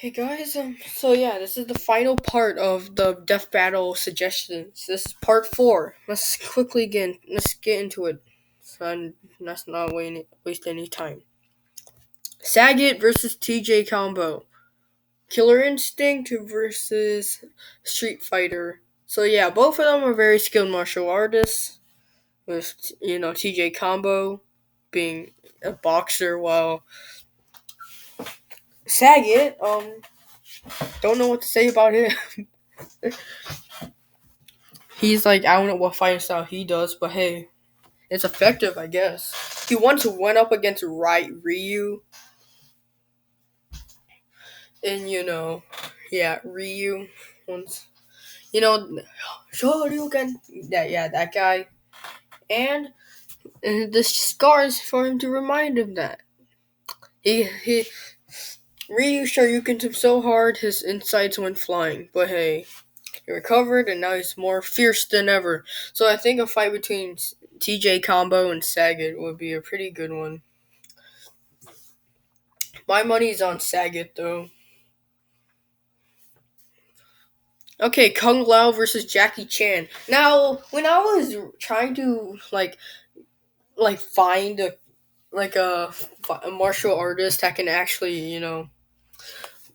Hey guys, so yeah, this is the final part of the death battle suggestions. This is part 4. Let's get into it. So let's not waste any time. Sagat versus TJ combo. Killer Instinct versus Street Fighter. So yeah, both of them are very skilled martial artists. With TJ combo being a boxer, while Sagat don't know what to say about him. He's like, I don't know what fighting style he does, but hey, it's effective, I guess. He once went up against Ryu, and Ryu once, Shoryuken, that guy, and the scars for him to remind him that he Ryu Shoryukened him so hard his insides went flying, but hey, he recovered and now he's more fierce than ever. So I think a fight between TJ Combo and Sagat would be a pretty good one. My money's on Sagat though. Okay, Kung Lao versus Jackie Chan. Now, when I was trying to find a martial artist that can actually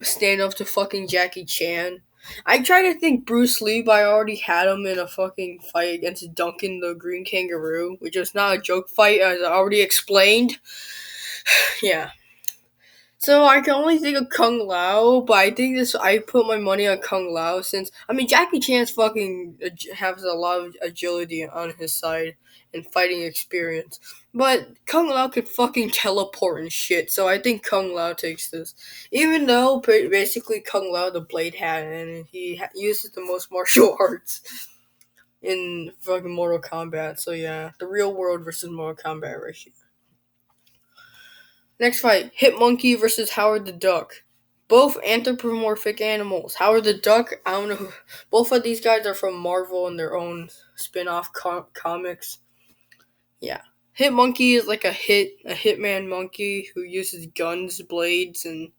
stand up to fucking Jackie Chan, I tried to think Bruce Lee, but I already had him in a fucking fight against Duncan the Green Kangaroo, which was not a joke fight, as I already explained. Yeah. So I can only think of Kung Lao, but I put my money on Kung Lao since Jackie Chan's fucking has a lot of agility on his side and fighting experience, but Kung Lao could fucking teleport and shit. So I think Kung Lao takes this, even though basically Kung Lao the blade hat and he uses the most martial arts in fucking Mortal Kombat. So yeah, the real world versus Mortal Kombat right here. Next fight, Hitmonkey versus Howard the Duck. Both anthropomorphic animals. Howard the Duck, I don't know. Both of these guys are from Marvel and their own spin-off comics. Yeah. Hitmonkey is like a hitman monkey who uses guns, blades, and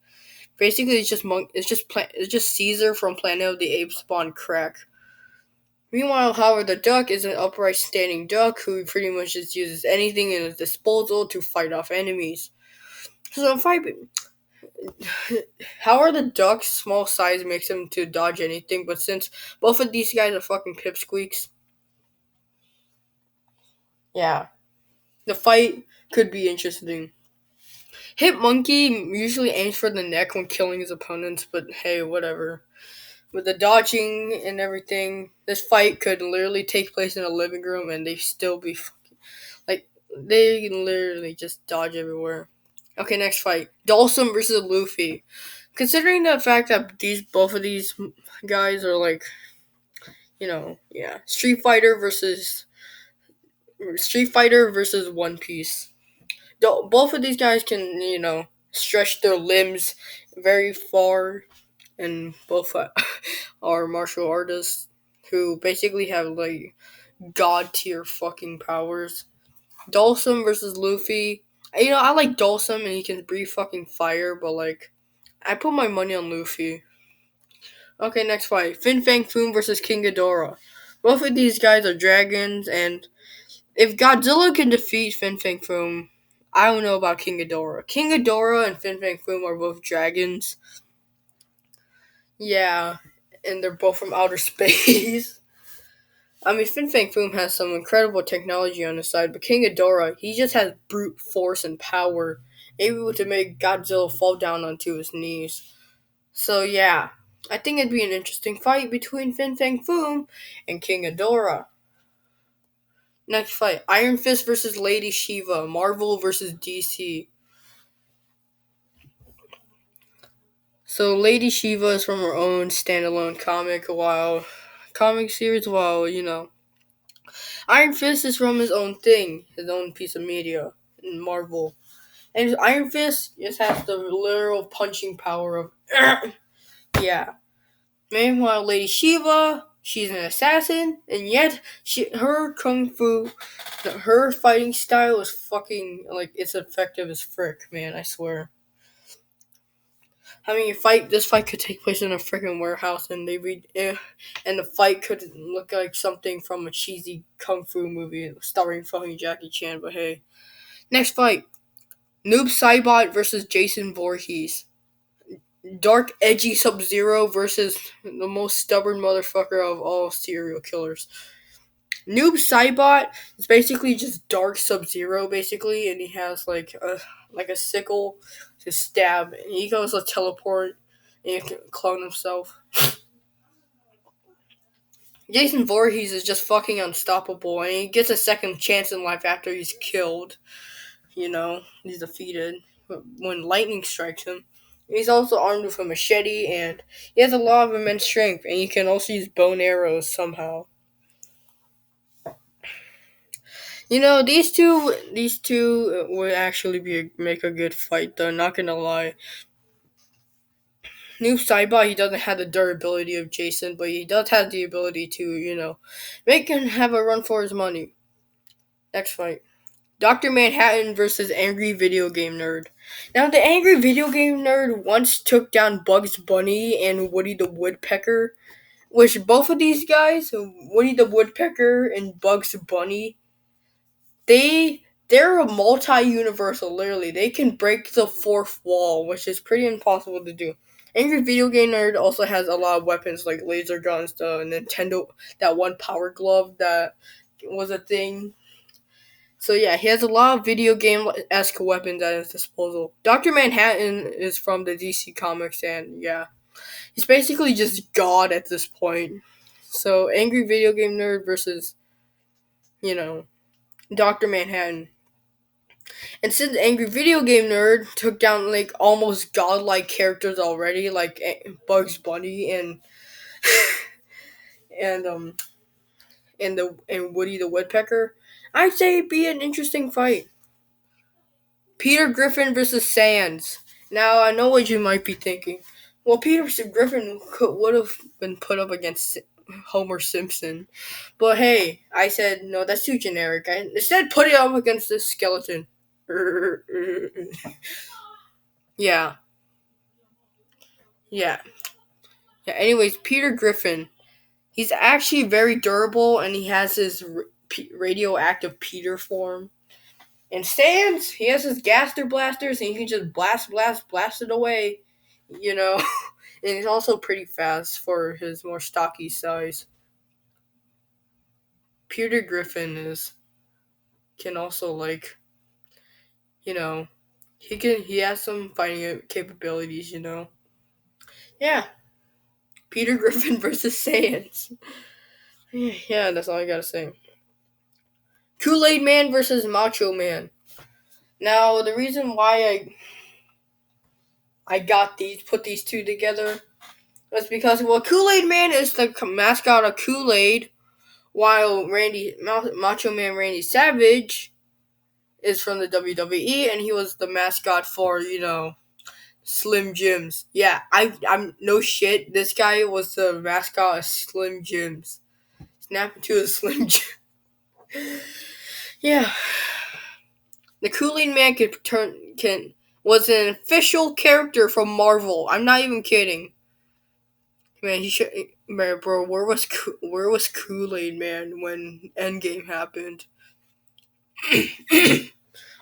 basically it's just Caesar from Planet of the Apes spawned crack. Meanwhile, Howard the Duck is an upright standing duck who pretty much just uses anything in his disposal to fight off enemies. So if I Howard the Duck's small size makes him to dodge anything, but since both of these guys are fucking pipsqueaks, yeah, the fight could be interesting. Hitmonkey usually aims for the neck when killing his opponents, but hey, whatever. With the dodging and everything, this fight could literally take place in a living room and they still be they can literally just dodge everywhere. Okay, next fight. Dawson versus Luffy. Considering the fact that both of these guys are Street Fighter versus One Piece. Both of these guys can, stretch their limbs very far, and both are martial artists who basically have god tier fucking powers. Dawson versus Luffy. I like Dawson and he can breathe fucking fire, but I put my money on Luffy. Okay, next fight. Fin Fang Foom versus King Ghidorah. Both of these guys are dragons, and if Godzilla can defeat Fin Fang Foom, I don't know about King Ghidorah. King Ghidorah and Fin Fang Foom are both dragons. Yeah, and they're both from outer space. Fin Fang Foom has some incredible technology on his side, but King Ghidorah, he just has brute force and power, able to make Godzilla fall down onto his knees. So yeah, I think it'd be an interesting fight between Fin Fang Foom and King Ghidorah. Next fight, Iron Fist versus Lady Shiva, Marvel versus DC. So Lady Shiva is from her own standalone comic series, while Iron Fist is from his own thing, his own piece of media in Marvel. And Iron Fist just has the literal punching power of yeah. Meanwhile, Lady Shiva, she's an assassin, and yet her kung fu, her fighting style is fucking it's effective as frick, man. I swear. This fight could take place in a freaking warehouse, and and the fight could look like something from a cheesy kung fu movie starring fucking Jackie Chan. But hey, next fight: Noob Cybot versus Jason Voorhees. Dark edgy Sub-Zero versus the most stubborn motherfucker of all serial killers. Noob Cybot is basically just Dark Sub-Zero, basically, and he has like a sickle to stab, and he goes to teleport and he can clone himself. Jason Voorhees is just fucking unstoppable, and he gets a second chance in life after he's killed. He's defeated when lightning strikes him. He's also armed with a machete, and he has a lot of immense strength, and he can also use bone arrows somehow. These two would actually make a good fight, though. Not gonna lie. Noob Saibot, he doesn't have the durability of Jason, but he does have the ability to, make him have a run for his money. Next fight. Dr. Manhattan versus Angry Video Game Nerd. Now, the Angry Video Game Nerd once took down Bugs Bunny and Woody the Woodpecker, which both of these guys, Woody the Woodpecker and Bugs Bunny, they're a multi-universal, literally. They can break the fourth wall, which is pretty impossible to do. Angry Video Game Nerd also has a lot of weapons like laser guns, the Nintendo, that one power glove that was a thing. So yeah, he has a lot of video game-esque weapons at his disposal. Dr. Manhattan is from the DC Comics, and yeah, he's basically just God at this point. So Angry Video Game Nerd versus, Dr. Manhattan. And since Angry Video Game Nerd took down like almost godlike characters already, like Bugs Bunny and and Woody the Woodpecker, I'd say it'd be an interesting fight. Peter Griffin versus Sans. Now I know what you might be thinking. Well, Peter Griffin would have been put up against Homer Simpson, but hey, I said no. That's too generic. I instead put it up against this skeleton. Yeah. Yeah. Yeah. Anyways, Peter Griffin. He's actually very durable, and he has his radioactive Peter form. And Sans, he has his Gaster blasters, and he can just blast it away. And he's also pretty fast for his more stocky size. Peter Griffin can also he has some fighting capabilities. Yeah. Peter Griffin versus Sans. Yeah, that's all I gotta say. KoolAid Man versus Macho Man. Now, the reason why I put these two together was because, well, KoolAid Man is the mascot of Kool-Aid, while Macho Man Randy Savage is from the WWE, and he was the mascot for, Slim Jims. Yeah, I'm no shit. This guy was the mascot of Slim Jims. Snap into a Slim Jim. Yeah. The Kool-Aid Man was an official character from Marvel. I'm not even kidding. Man, bro. Where was Kool-Aid Man when Endgame happened?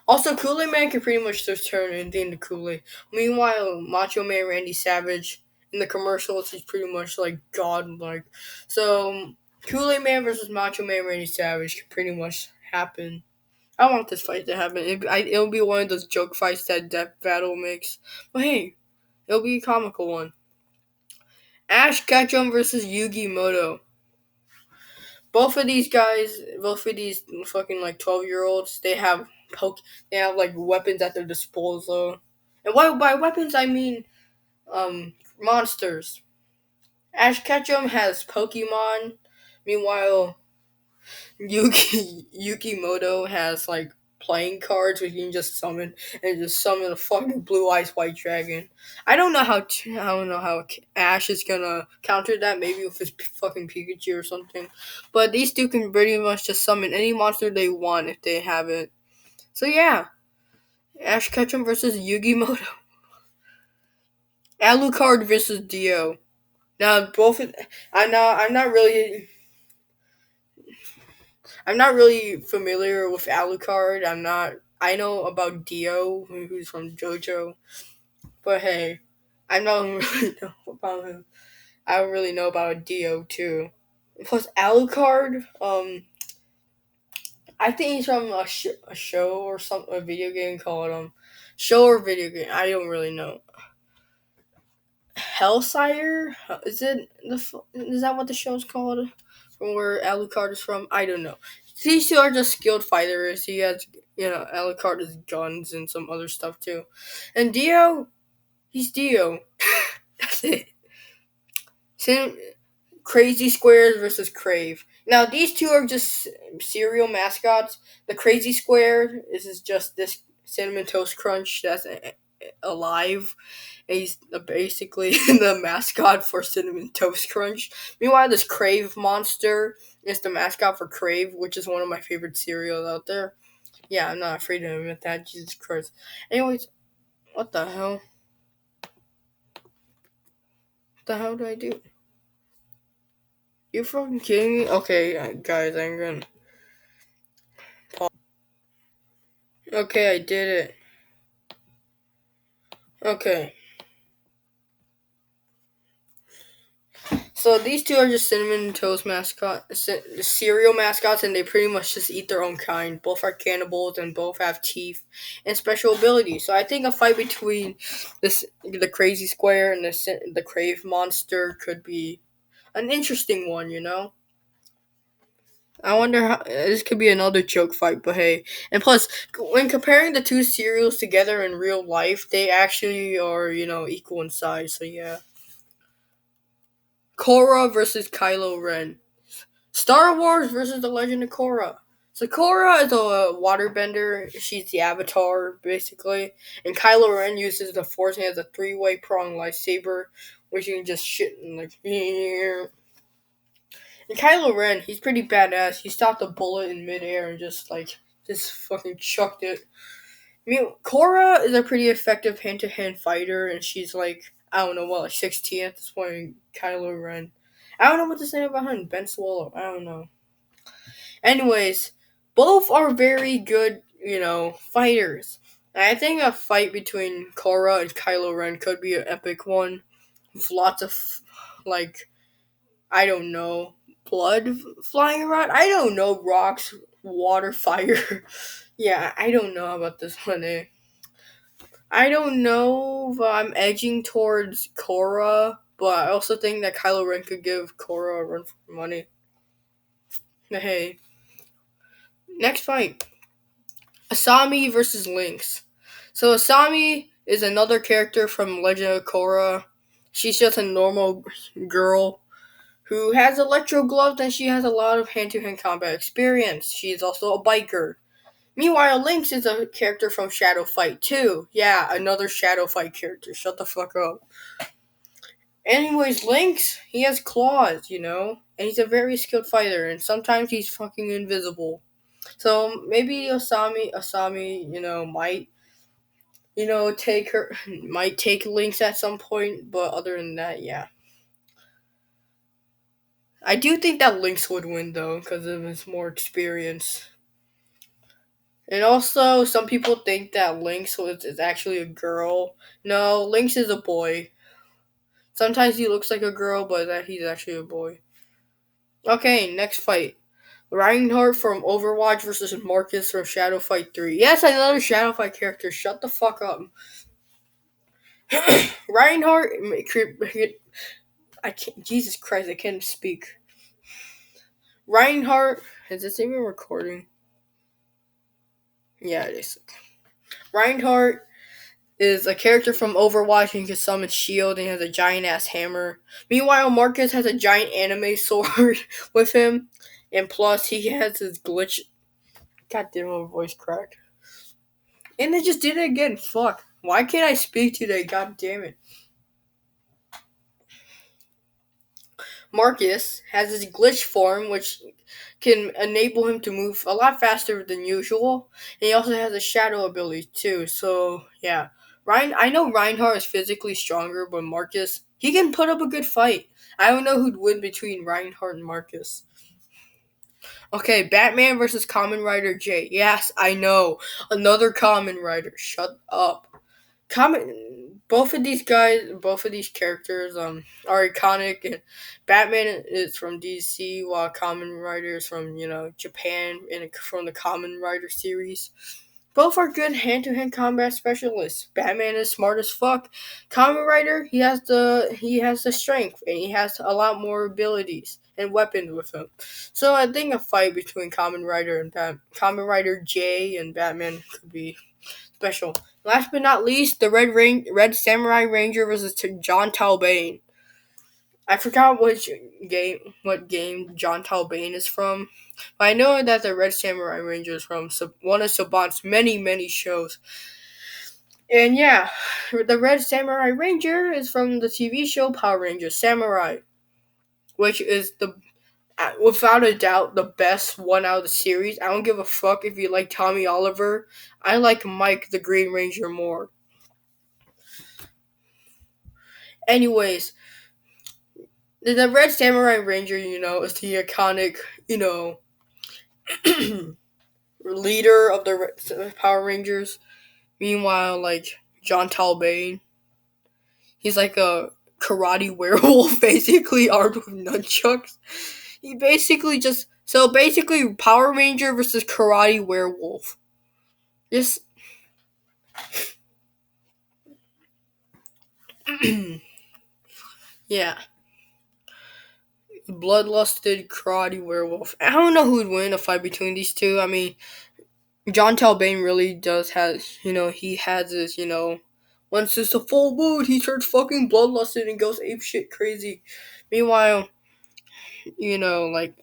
Also, Kool-Aid Man can pretty much just turn anything into Kool-Aid. Meanwhile, Macho Man Randy Savage in the commercials, he's pretty much like God-like. So, Kool-Aid Man versus Macho Man Randy Savage can pretty much happen. I want this fight to happen. It'll be one of those joke fights that Death Battle makes. But hey, it'll be a comical one. Ash Ketchum versus Yugi Moto. Both of these fucking 12-year-olds, they have like weapons at their disposal. And by weapons I mean monsters. Ash Ketchum has Pokemon. Meanwhile, Yuki Moto has like playing cards which you can just summon a fucking blue eyes white dragon. I don't know how Ash is gonna counter that. Maybe with his fucking Pikachu or something. But these two can pretty much just summon any monster they want if they have it. So yeah, Ash Ketchum versus Yugi Moto. Alucard versus Dio. Now both. I'm not really familiar with Alucard. I'm not. I know about Dio, who's from JoJo, but hey, I don't really know about him. I don't really know about Dio too. Plus Alucard, I think he's from a show or some a video game called show or video game. I don't really know. Hellsire? Is that what the show's called? From where Alucard is from? I don't know. These two are just skilled fighters. He has, Alucard has guns and some other stuff too. And Dio, he's Dio. That's it. Same, Crazy Squares versus Crave. Now these two are just cereal mascots. The Crazy Square is just this cinnamon toast crunch that's alive. He's basically the mascot for Cinnamon Toast Crunch. Meanwhile, this Crave monster is the mascot for Crave, which is one of my favorite cereals out there. Yeah, I'm not afraid to admit that. Jesus Christ. Anyways, what the hell? What the hell do I do? You fucking kidding me? Okay, guys, I'm gonna pause. Okay, I did it. Okay. So these two are just cinnamon toast cereal mascots, and they pretty much just eat their own kind. Both are cannibals, and both have teeth and special abilities. So I think a fight between the Crazy Square and the Crave monster could be an interesting one. I wonder how this could be another joke fight, but hey. And plus, when comparing the two cereals together in real life, they actually are equal in size. So yeah. Korra versus Kylo Ren. Star Wars versus The Legend of Korra. So Korra is a waterbender. She's the Avatar, basically. And Kylo Ren uses the Force and has a three-way prong lightsaber, which you can just shit and like. And Kylo Ren, he's pretty badass. He stopped a bullet in midair and just fucking chucked it. I mean, Korra is a pretty effective hand-to-hand fighter, and she's like, I don't know, what, like 16 at this point. Kylo Ren. I don't know what to say about him. Ben Swallow. I don't know. Anyways, both are very good, fighters. And I think a fight between Korra and Kylo Ren could be an epic one. With lots of, like, I don't know, blood flying around. I don't know, rocks, water, fire. Yeah, I don't know about this one, eh? I don't know, but I'm edging towards Korra, but I also think that Kylo Ren could give Korra a run for money. Hey, next fight. Asami versus Lynx. So Asami is another character from Legend of Korra. She's just a normal girl who has electro gloves and she has a lot of hand-to-hand combat experience. She's also a biker. Meanwhile, Lynx is a character from Shadow Fight 2. Yeah, another Shadow Fight character. Shut the fuck up. Anyways, Lynx, he has claws, and he's a very skilled fighter, and sometimes he's fucking invisible. So maybe Asami, might, might take Lynx at some point, but other than that, yeah. I do think that Lynx would win, though, because of his more experience. And also, some people think that Lynx is actually a girl. No, Lynx is a boy. Sometimes he looks like a girl, but that he's actually a boy. Okay, next fight. Reinhardt from Overwatch versus Marcus from Shadow Fight 3. Yes, another Shadow Fight character. Shut the fuck up. Reinhardt, I can't. Jesus Christ, I can't speak. Reinhardt, is this even recording? Yeah, it is. Reinhardt is a character from Overwatch and can summon shield and has a giant ass hammer. Meanwhile, Marcus has a giant anime sword with him, and plus he has his glitch. God damn, my voice cracked. And they just did it again. Fuck. Why can't I speak today? God damn it. Marcus has his glitch form, which can enable him to move a lot faster than usual. And he also has a shadow ability too. So yeah, I know Reinhardt is physically stronger, but Marcus, he can put up a good fight. I don't know who'd win between Reinhardt and Marcus. Okay, Batman versus Kamen Rider J. Yes, I know. Another Kamen Rider. Shut up. Both of these characters are iconic. And Batman is from DC, while Kamen Rider is from Japan and from the Kamen Rider series. Both are good hand-to-hand combat specialists. Batman is smart as fuck. Kamen Rider, he has the strength and he has a lot more abilities and weapons with him. So I think a fight between Kamen Rider J and Batman could be special. Last but not least, the Red Samurai Ranger versus John Talbane. I forgot what game John Talbane is from, but I know that the Red Samurai Ranger is from one of Sabat's many shows. And yeah, the Red Samurai Ranger is from the TV show Power Rangers Samurai, which is without a doubt the best one out of the series. I don't give a fuck if you like Tommy Oliver. I like Mike the Green Ranger more. Anyways, the Red Samurai Ranger, is the iconic, leader of the Power Rangers. Meanwhile, like John Talbane, he's like a karate werewolf, basically armed with nunchucks. He basically Power Ranger versus karate werewolf. Just yeah, bloodlusted karate werewolf. I don't know who would win a fight between these two. I mean, John Talbane really does he has this, once it's a full moon, he turns fucking bloodlusted and goes apeshit crazy. Meanwhile, like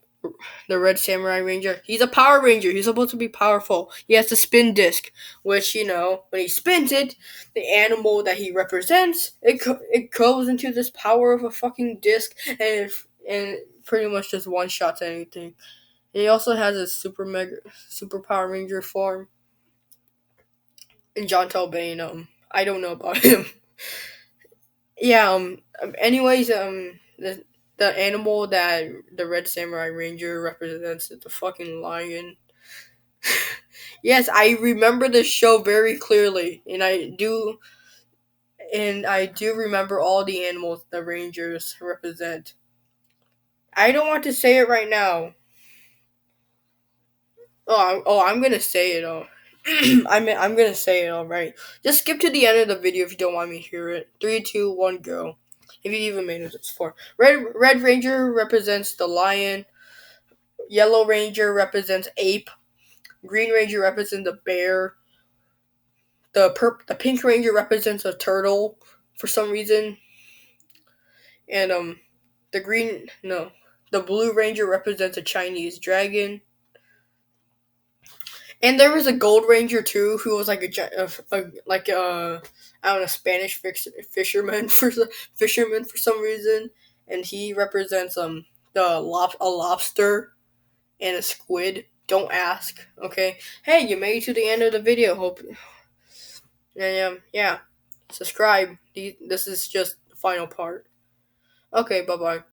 the Red Samurai Ranger, he's a Power Ranger. He's supposed to be powerful. He has the spin disc, which, when he spins it, the animal that he represents, it goes into this power of a fucking disc and pretty much just one shots anything. He also has a super Power Ranger form. And John Talbane, I don't know about him. Yeah, anyways, the animal that the Red Samurai Ranger represents is the fucking lion. Yes, I remember this show very clearly, and I do remember all the animals the Rangers represent. I don't want to say it right now. I'm gonna say it. I'm gonna say it. All right. Just skip to the end of the video if you don't want me to hear it. 3, 2, 1, go. If you even made it, it's 4. Red Ranger represents the lion. Yellow Ranger represents ape. Green Ranger represents a bear. The Pink Ranger represents a turtle for some reason. And the Blue Ranger represents a Chinese dragon. And there was a Gold Ranger too, who was like I don't know, Spanish fisherman for some reason, and he represents a lobster and a squid. Don't ask, okay? Hey, you made it to the end of the video. Hope yeah. Subscribe. This is just the final part. Okay, bye bye.